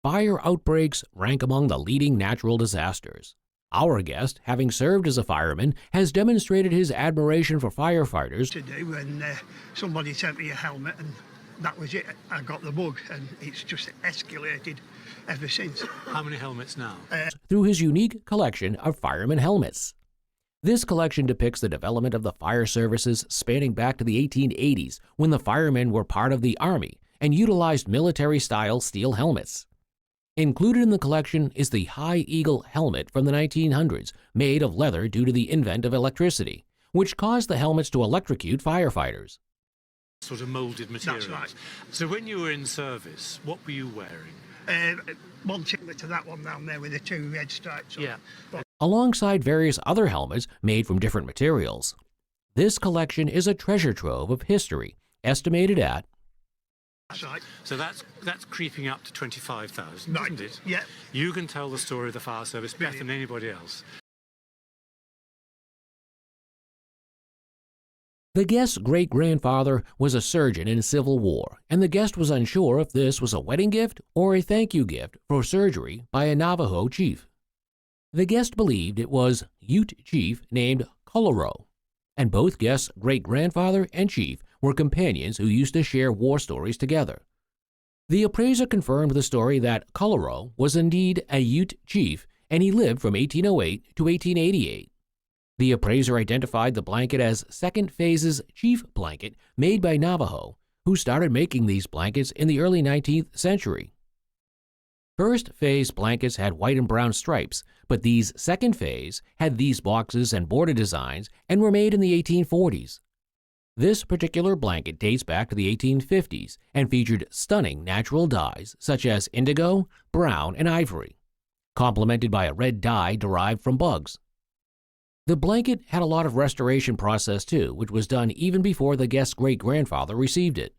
Fire outbreaks rank among the leading natural disasters. Our guest, having served as a fireman, has demonstrated his admiration for firefighters Today, when somebody sent me a helmet, and that was it. I got the bug, and it's just escalated ever since. How many helmets now? through his unique collection of fireman helmets. This collection depicts the development of the fire services spanning back to the 1880s, when the firemen were part of the Army and utilized military-style steel helmets. Included in the collection is the High Eagle helmet from the 1900s, made of leather due to the invent of electricity, which caused the helmets to electrocute firefighters. Sort of moulded materials. That's right. So when you were in service, what were you wearing? One similar to that one down there with the two red stripes on. Yeah. But Alongside various other helmets made from different materials. This collection is a treasure trove of history, estimated at that's right. So that's creeping up to 25,000, Right. isn't it? Yeah. You can tell the story of the fire service better than anybody else. The guest's great-grandfather was a surgeon in Civil War, and the guest was unsure if this was a wedding gift or a thank you gift for surgery by a Navajo chief. The guest believed it was Ute chief named Colorow, and both guests' great-grandfather and chief were companions who used to share war stories together. The appraiser confirmed the story that Colorow was indeed a Ute chief, and he lived from 1808 to 1888. The appraiser identified the blanket as Second Phase's chief blanket made by Navajo, who started making these blankets in the early 19th century. First Phase blankets had white and brown stripes, but these Second Phase had these boxes and border designs and were made in the 1840s. This particular blanket dates back to the 1850s and featured stunning natural dyes such as indigo, brown, and ivory, complemented by a red dye derived from bugs. The blanket had a lot of restoration process too, which was done even before the guest's great-grandfather received it.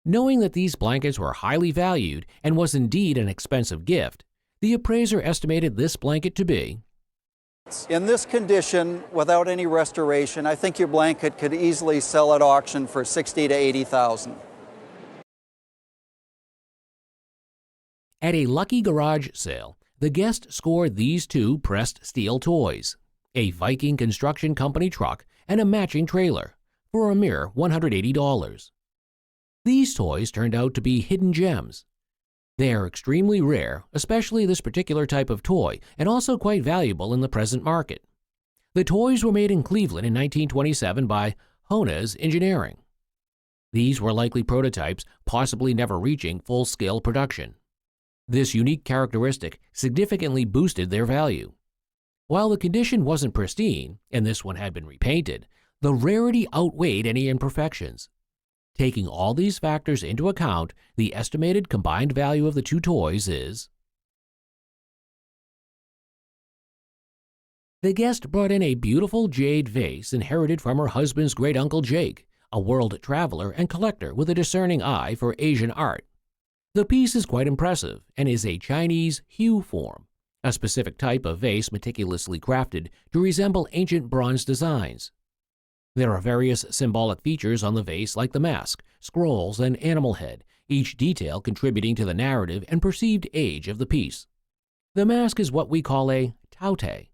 Knowing that these blankets were highly valued and was indeed an expensive gift, the appraiser estimated this blanket to be in this condition, without any restoration, I think your blanket could easily sell at auction for $60,000 to $80,000. At a lucky garage sale, the guest scored these two pressed steel toys, a Viking Construction Company truck and a matching trailer, for a mere $180. These toys turned out to be hidden gems. They are extremely rare, especially this particular type of toy, and also quite valuable in the present market. The toys were made in Cleveland in 1927 by Honaz Engineering. These were likely prototypes, possibly never reaching full-scale production. This unique characteristic significantly boosted their value. While the condition wasn't pristine, and this one had been repainted, the rarity outweighed any imperfections. Taking all these factors into account, the estimated combined value of the two toys is. The guest brought in a beautiful jade vase inherited from her husband's great-uncle Jake, a world traveler and collector with a discerning eye for Asian art. The piece is quite impressive and is a Chinese hue form, a specific type of vase meticulously crafted to resemble ancient bronze designs. There are various symbolic features on the vase like the mask, scrolls, and animal head, each detail contributing to the narrative and perceived age of the piece. The mask is what we call a taote.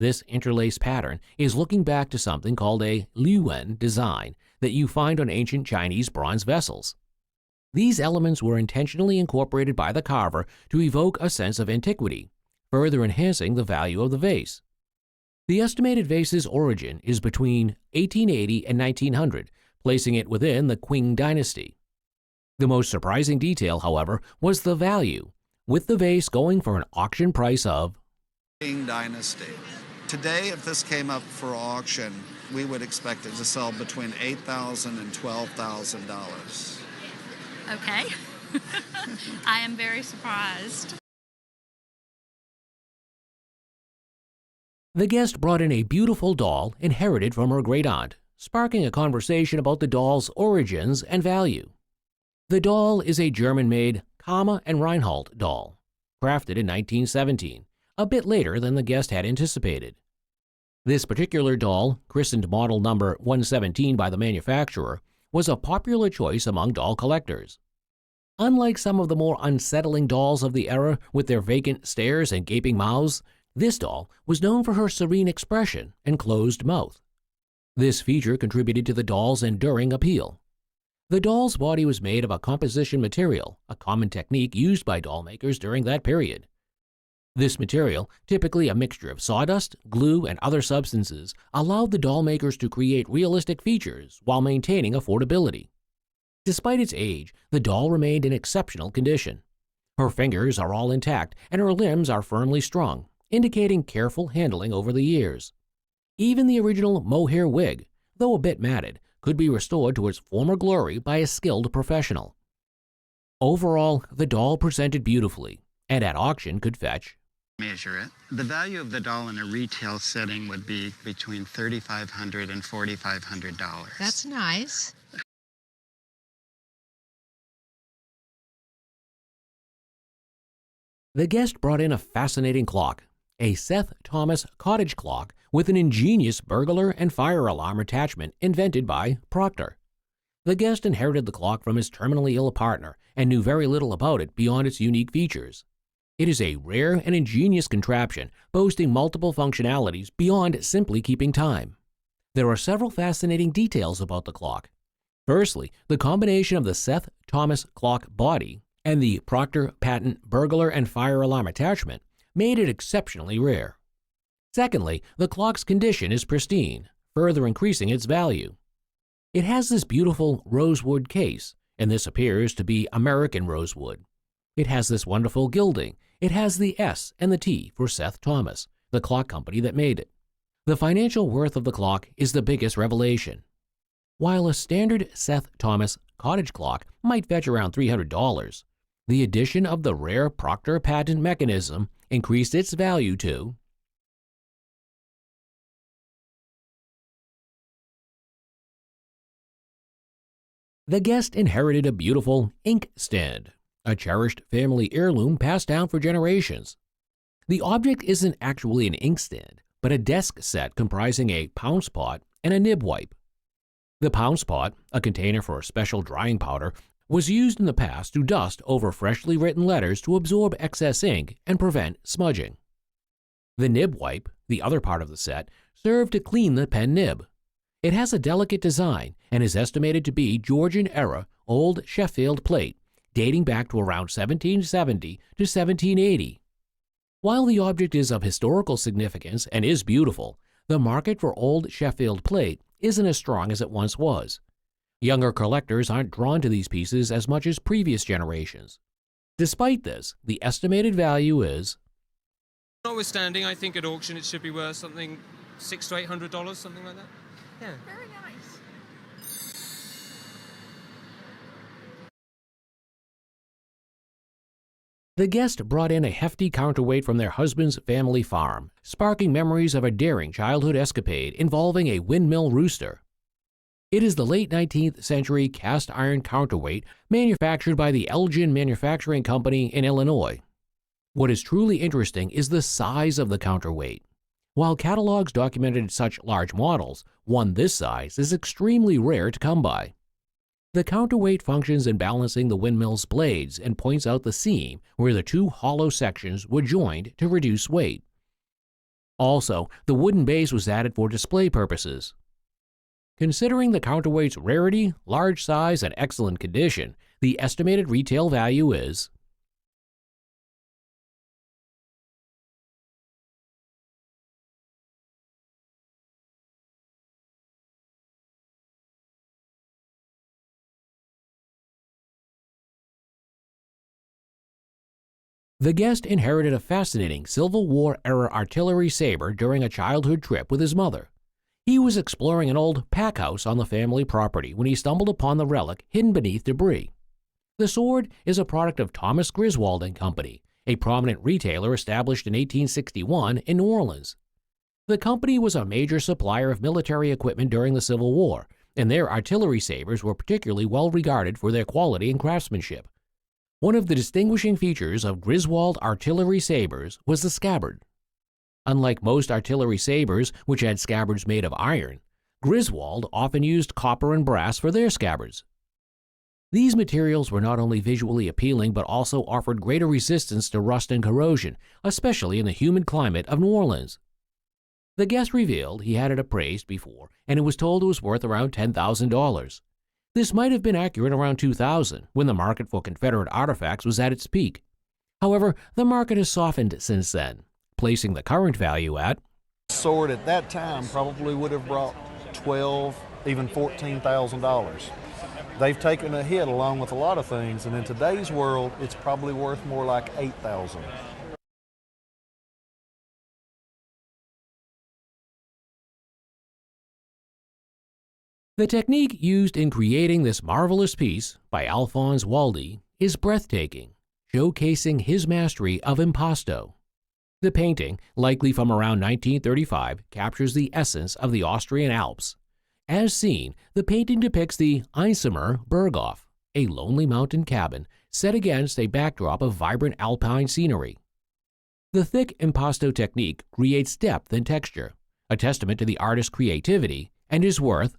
This interlace pattern is looking back to something called a liuwen design that you find on ancient Chinese bronze vessels. These elements were intentionally incorporated by the carver to evoke a sense of antiquity, further enhancing the value of the vase. The estimated vase's origin is between 1880 and 1900, placing it within the Qing dynasty. The most surprising detail, however, was the value, with the vase going for an auction price of Qing dynasty. Today, if this came up for auction, we would expect it to sell between $8,000 and $12,000. Okay. I am very surprised. The guest brought in a beautiful doll inherited from her great-aunt, sparking a conversation about the doll's origins and value. The doll is a German-made Kama and Reinhold doll, crafted in 1917, a bit later than the guest had anticipated. This particular doll, christened model number 117 by the manufacturer, was a popular choice among doll collectors. Unlike some of the more unsettling dolls of the era with their vacant stares and gaping mouths, this doll was known for her serene expression and closed mouth. This feature contributed to the doll's enduring appeal. The doll's body was made of a composition material, a common technique used by doll makers during that period. This material, typically a mixture of sawdust, glue, and other substances, allowed the doll makers to create realistic features while maintaining affordability. Despite its age, the doll remained in exceptional condition. Her fingers are all intact and her limbs are firmly strung, indicating careful handling over the years. Even the original mohair wig, though a bit matted, could be restored to its former glory by a skilled professional. Overall, the doll presented beautifully, and at auction could fetch. Measure it. The value of the doll in a retail setting would be between $3,500 and $4,500. That's nice. The guest brought in a fascinating clock, a Seth Thomas cottage clock with an ingenious burglar and fire alarm attachment invented by Proctor. The guest inherited the clock from his terminally ill partner and knew very little about it beyond its unique features. It is a rare and ingenious contraption boasting multiple functionalities beyond simply keeping time. There are several fascinating details about the clock. Firstly, the combination of the Seth Thomas clock body and the Proctor patent burglar and fire alarm attachment made it exceptionally rare. Secondly, the clock's condition is pristine, further increasing its value. It has this beautiful rosewood case, and this appears to be American rosewood. It has this wonderful gilding. It has the S and the T for Seth Thomas, the clock company that made it. The financial worth of the clock is the biggest revelation. While a standard Seth Thomas cottage clock might fetch around $300, the addition of the rare Proctor patent mechanism increased its value to The guest inherited a beautiful inkstand, a cherished family heirloom passed down for generations. The object isn't actually an inkstand, but a desk set comprising a pounce pot and a nib wipe. The pounce pot, a container for a special drying powder, was used in the past to dust over freshly written letters to absorb excess ink and prevent smudging. The nib wipe, the other part of the set, served to clean the pen nib. It has a delicate design and is estimated to be Georgian-era old Sheffield plate, dating back to around 1770 to 1780. While the object is of historical significance and is beautiful, the market for old Sheffield plate isn't as strong as it once was. Younger collectors aren't drawn to these pieces as much as previous generations. Despite this, the estimated value is Notwithstanding, I think at auction it should be worth something $600 to $800, something like that. Yeah. Very nice. The guest brought in a hefty counterweight from their husband's family farm, sparking memories of a daring childhood escapade involving a windmill rooster. It is the late 19th century cast iron counterweight manufactured by the Elgin Manufacturing Company in Illinois. What is truly interesting is the size of the counterweight. While catalogs documented such large models, one this size is extremely rare to come by. The counterweight functions in balancing the windmill's blades and points out the seam where the two hollow sections were joined to reduce weight. Also, the wooden base was added for display purposes. Considering the counterweight's rarity, large size, and excellent condition, the estimated retail value is The guest inherited a fascinating Civil War-era artillery saber during a childhood trip with his mother. He was exploring an old pack house on the family property when he stumbled upon the relic hidden beneath debris. The sword is a product of Thomas Griswold & Company, a prominent retailer established in 1861 in New Orleans. The company was a major supplier of military equipment during the Civil War, and their artillery sabers were particularly well regarded for their quality and craftsmanship. One of the distinguishing features of Griswold artillery sabers was the scabbard. Unlike most artillery sabers, which had scabbards made of iron, Griswold often used copper and brass for their scabbards. These materials were not only visually appealing but also offered greater resistance to rust and corrosion, especially in the humid climate of New Orleans. The guest revealed he had it appraised before, and it was told it was worth around $10,000. This might have been accurate around 2000, when the market for Confederate artifacts was at its peak. However, the market has softened since then, placing the current value at Sword at that time probably would have brought $12,000, even $14,000. They've taken a hit along with a lot of things, and in today's world, it's probably worth more like $8,000. The technique used in creating this marvelous piece by Alphonse Waldy is breathtaking, showcasing his mastery of impasto. The painting, likely from around 1935, captures the essence of the Austrian Alps. As seen, the painting depicts the Einsamer Berghof, a lonely mountain cabin set against a backdrop of vibrant alpine scenery. The thick impasto technique creates depth and texture, a testament to the artist's creativity, and is worth.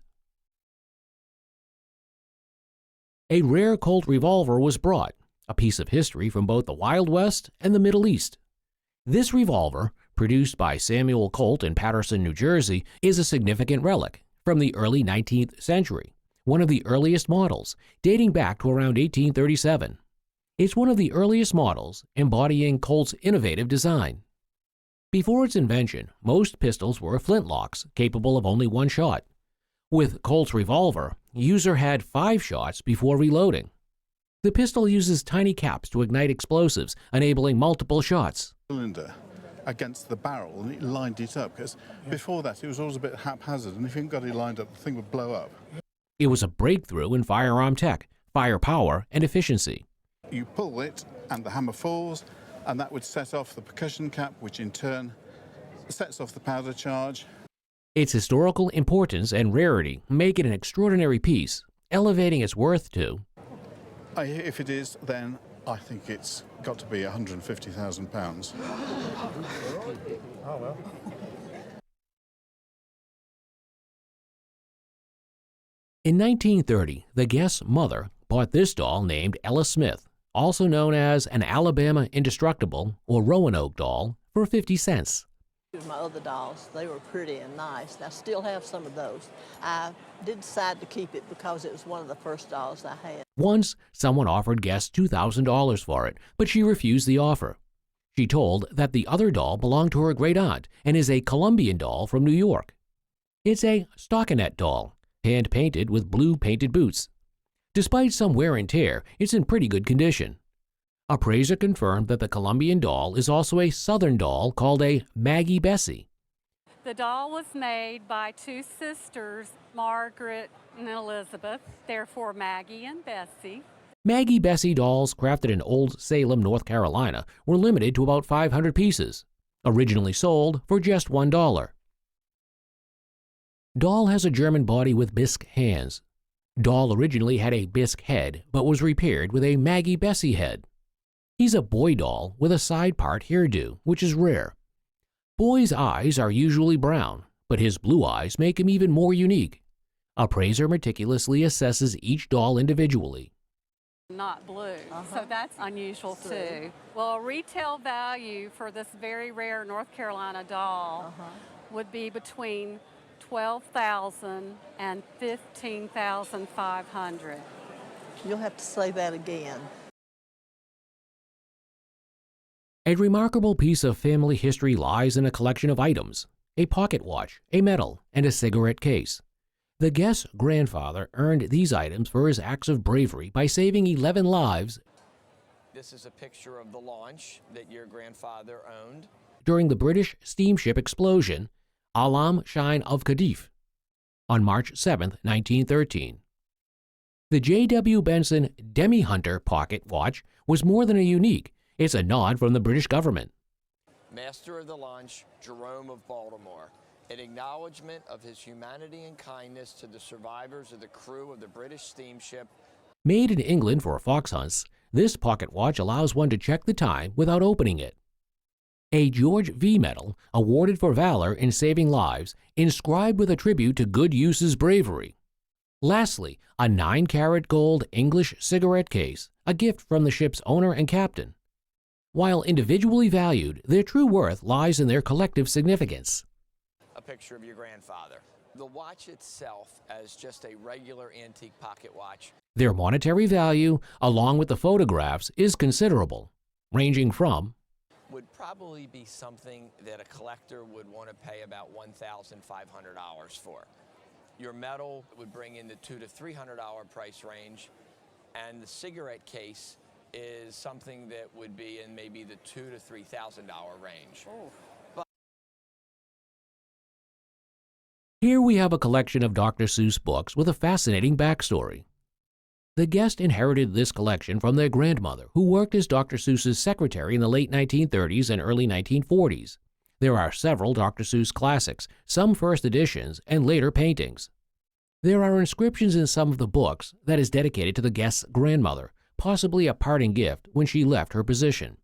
A rare Colt revolver was brought, a piece of history from both the Wild West and the Middle East. This revolver, produced by Samuel Colt in Paterson, New Jersey, is a significant relic from the early 19th century, one of the earliest models, dating back to around 1837. It's one of the earliest models embodying Colt's innovative design. Before its invention, most pistols were flintlocks capable of only one shot. With Colt's revolver, the user had 5 shots before reloading. The pistol uses tiny caps to ignite explosives, enabling multiple shots. Cylinder against the barrel, and it lined it up, because before that it was always a bit haphazard, and if you hadn't got it lined up, the thing would blow up. It was a breakthrough in firearm tech, firepower, and efficiency. You pull it, and the hammer falls, and that would set off the percussion cap, which in turn sets off the powder charge. Its historical importance and rarity make it an extraordinary piece, elevating its worth to. If it is, then I think it's got to be £150,000. Oh, well. In 1930, the guest's mother bought this doll named Ella Smith, also known as an Alabama Indestructible or Roanoke doll, for 50 cents. My other dolls, they were pretty and nice, and I still have some of those. I did decide to keep it because it was one of the first dolls I had. Once, someone offered guests $2,000 for it, but she refused the offer. She told that the other doll belonged to her great-aunt and is a Colombian doll from New York. It's a stockinette doll, hand-painted with blue painted boots. Despite some wear and tear, it's in pretty good condition. Appraiser confirmed that the Colombian doll is also a Southern doll called a Maggie Bessie. The doll was made by 2 sisters, Margaret and Elizabeth, therefore Maggie and Bessie. Maggie Bessie dolls crafted in Old Salem, North Carolina were limited to about 500 pieces, originally sold for just $1. Doll has a German body with bisque hands. Doll originally had a bisque head but was repaired with a Maggie Bessie head. He's a boy doll with a side part hairdo, which is rare. Boys' eyes are usually brown, but his blue eyes make him even more unique. Appraiser meticulously assesses each doll individually. Not blue, so that's unusual too. Well, a retail value for this very rare North Carolina doll would be between $12,000 and $15,500. You'll have to say that again. A remarkable piece of family history lies in a collection of items, a pocket watch, a medal, and a cigarette case. The guest's grandfather earned these items for his acts of bravery by saving 11 lives. This is a picture of the launch that your grandfather owned During the British steamship explosion, Alam Shine of Cadiz, on March 7, 1913. The J.W. Benson Demi Hunter pocket watch was more than a unique. It's a nod from the British government. Master of the launch, Jerome of Baltimore, in acknowledgement of his humanity and kindness to the survivors of the crew of the British steamship. Made in England for fox hunts, this pocket watch allows one to check the time without opening it. A George V. Medal, awarded for valor in saving lives, inscribed with a tribute to good use's bravery. Lastly, a 9-carat gold English cigarette case, a gift from the ship's owner and captain. While individually valued, their true worth lies in their collective significance. A picture of your grandfather. The watch itself, as just a regular antique pocket watch, Their monetary value, along with the photographs, is considerable, ranging from would probably be something that a collector would want to pay about $1,500 for. Your metal would bring in the $200 to $300 price range, and the cigarette case is something that would be in maybe the $2,000 to $3,000 range. Here we have a collection of Dr. Seuss books with a fascinating backstory. The guest inherited this collection from their grandmother, who worked as Dr. Seuss's secretary in the late 1930s and early 1940s. There are several Dr. Seuss classics, some first editions, and later paintings. There are inscriptions in some of the books that is dedicated to the guest's grandmother, possibly a parting gift when she left her position.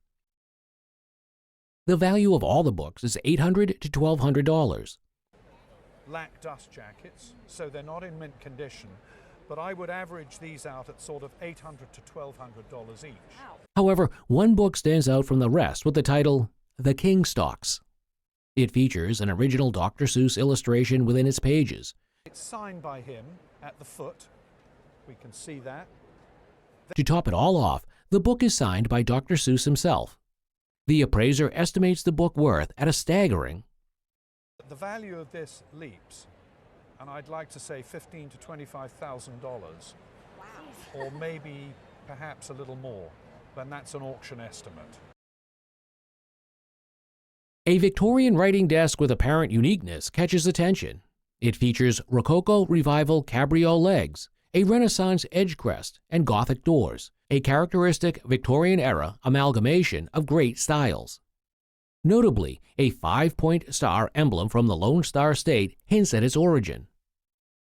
The value of all the books is $800 to $1,200. Lack dust jackets, so they're not in mint condition, but I would average these out at sort of $800 to $1,200 each. However, one book stands out from the rest with the title, The King Stalks. It features an original Dr. Seuss illustration within its pages. It's signed by him at the foot. We can see that. To top it all off, the book is signed by Dr. Seuss himself. The appraiser estimates the book worth at a staggering The value of this leaps, and I'd like to say $15,000 to $25,000. Wow. Or maybe perhaps a little more, then that's an auction estimate. A Victorian writing desk with apparent uniqueness catches attention. It features Rococo Revival cabriole legs, a Renaissance edge crest, and Gothic doors, a characteristic Victorian-era amalgamation of great styles. Notably, a 5-point star emblem from the Lone Star State hints at its origin.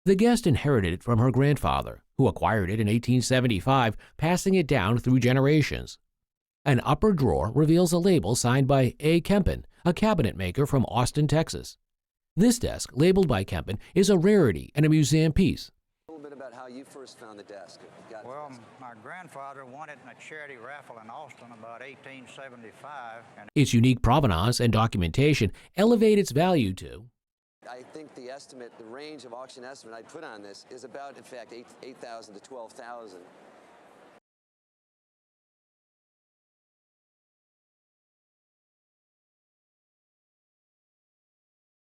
The guest inherited it from her grandfather, who acquired it in 1875, passing it down through generations. An upper drawer reveals a label signed by A. Kempin, a cabinet maker from Austin, Texas. This desk, labeled by Kempin, is a rarity and a museum piece. A little bit about how you first found the desk. Well, my grandfather won it in a charity raffle in Austin about 1875. And Its unique provenance and documentation elevate its value to I think the estimate, the range of auction estimate I put on this is about, in fact, $8,000 to $12,000.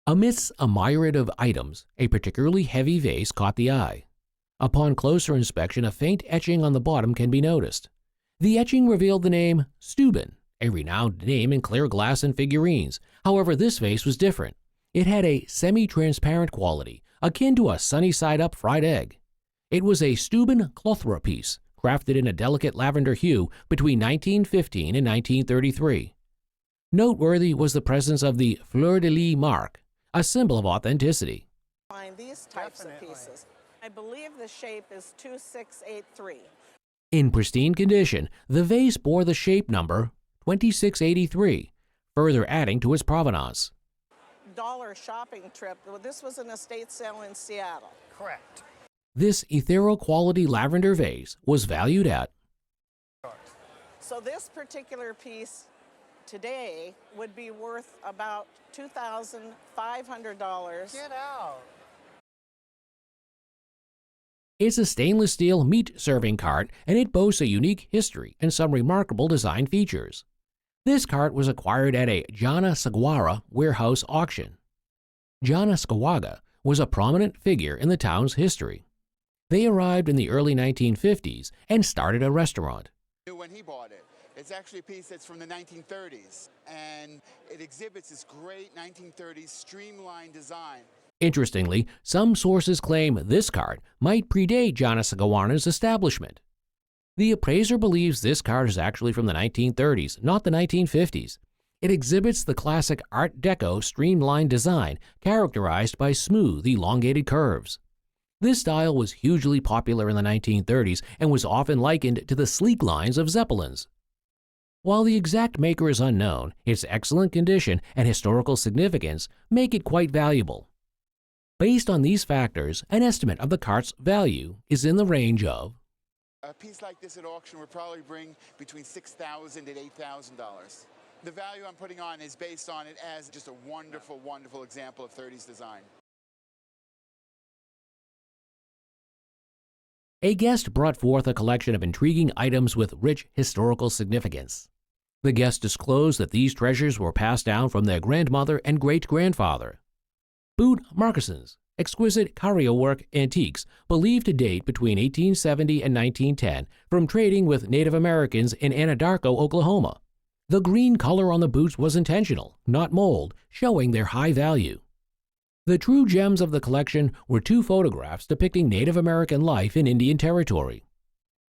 Amidst a myriad of items, a particularly heavy vase caught the eye. Upon closer inspection, a faint etching on the bottom can be noticed. The etching revealed the name Steuben, a renowned name in clear glass and figurines. However, this vase was different. It had a semi-transparent quality, akin to a sunny-side-up fried egg. It was a Steuben Clothra piece, crafted in a delicate lavender hue between 1915 and 1933. Noteworthy was the presence of the fleur-de-lis mark, a symbol of authenticity. Find these types of pieces. I believe the shape is 2683. In pristine condition, the vase bore the shape number 2683, further adding to its provenance. Dollar shopping trip. This was an estate sale in Seattle. Correct. This ethereal quality lavender vase was valued at So this particular piece today would be worth about $2,500. Get out. It's a stainless steel meat serving cart, and it boasts a unique history and some remarkable design features. This cart was acquired at a Janasaguara warehouse auction. Janasaguaga was a prominent figure in the town's history. They arrived in the early 1950s and started a restaurant. When he bought it, it's actually a piece that's from the 1930s, and it exhibits this great 1930s streamlined design. Interestingly, some sources claim this cart might predate Janasaguara's establishment. The appraiser believes this cart is actually from the 1930s, not the 1950s. It exhibits the classic Art Deco streamlined design characterized by smooth, elongated curves. This style was hugely popular in the 1930s and was often likened to the sleek lines of Zeppelins. While the exact maker is unknown, its excellent condition and historical significance make it quite valuable. Based on these factors, an estimate of the cart's value is in the range of A piece like this at auction would probably bring between $6,000 and $8,000. The value I'm putting on is based on it as just a wonderful, wonderful example of 30s design. A guest brought forth a collection of intriguing items with rich historical significance. The guest disclosed that these treasures were passed down from their grandmother and great-grandfather. Boot moccasins, exquisite Carrier work antiques believed to date between 1870 and 1910 from trading with Native Americans in Anadarko, Oklahoma. The green color on the boots was intentional, not mold, showing their high value. The true gems of the collection were two photographs depicting Native American life in Indian Territory.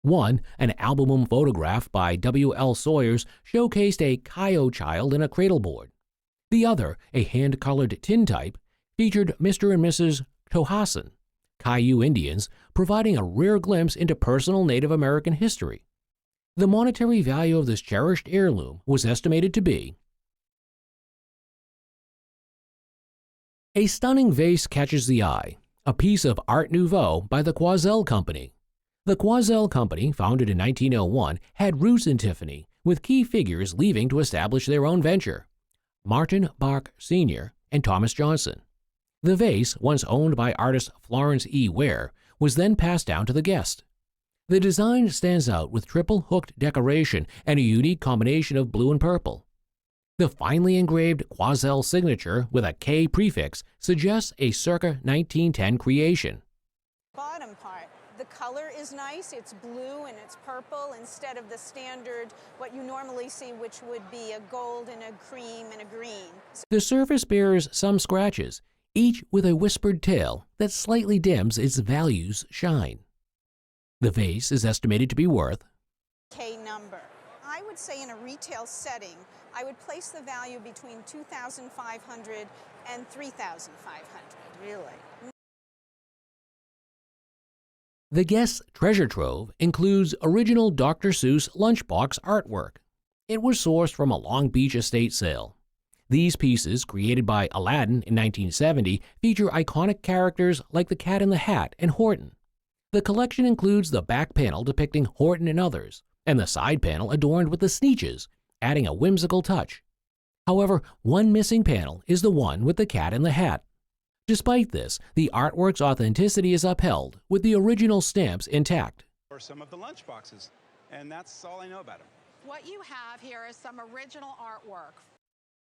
One, an album photograph by W.L. Sawyers, showcased a Kyo child in a cradleboard. The other, a hand-colored tintype, featured Mr. and Mrs. Tohasin, Kyo Indians, providing a rare glimpse into personal Native American history. The monetary value of this cherished heirloom was estimated to be a stunning vase catches the eye, a piece of Art Nouveau by the Quoizel Company. The Quoizel Company, founded in 1901, had roots in Tiffany, with key figures leaving to establish their own venture, Martin Bach Sr. and Thomas Johnson. The vase, once owned by artist Florence E. Ware, was then passed down to the guest. The design stands out with triple hooked decoration and a unique combination of blue and purple. The finely engraved Quoizel signature with a K prefix suggests a circa 1910 creation. Bottom part, the color is nice. It's blue and it's purple instead of the standard, what you normally see, which would be a gold and a cream and a green. The surface bears some scratches, each with a whispered tale that slightly dims its value's shine. The vase is estimated to be worth K number. I would say in a retail setting, I would place the value between $2,500 and $3,500, really. The guest's treasure trove includes original Dr. Seuss lunchbox artwork. It was sourced from a Long Beach estate sale. These pieces, created by Aladdin in 1970, feature iconic characters like the Cat in the Hat and Horton. The collection includes the back panel depicting Horton and others, and the side panel adorned with the Sneetches, adding a whimsical touch. However, one missing panel is the one with the Cat in the Hat. Despite this, the artwork's authenticity is upheld, with the original stamps intact. Or some of the lunch boxes, and that's all I know about them. What you have here is some original artwork.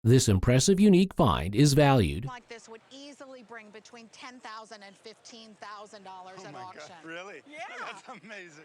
This impressive unique find is valued Like this would easily bring between $10,000 and $15,000 at auction. God, really? Yeah. That's amazing.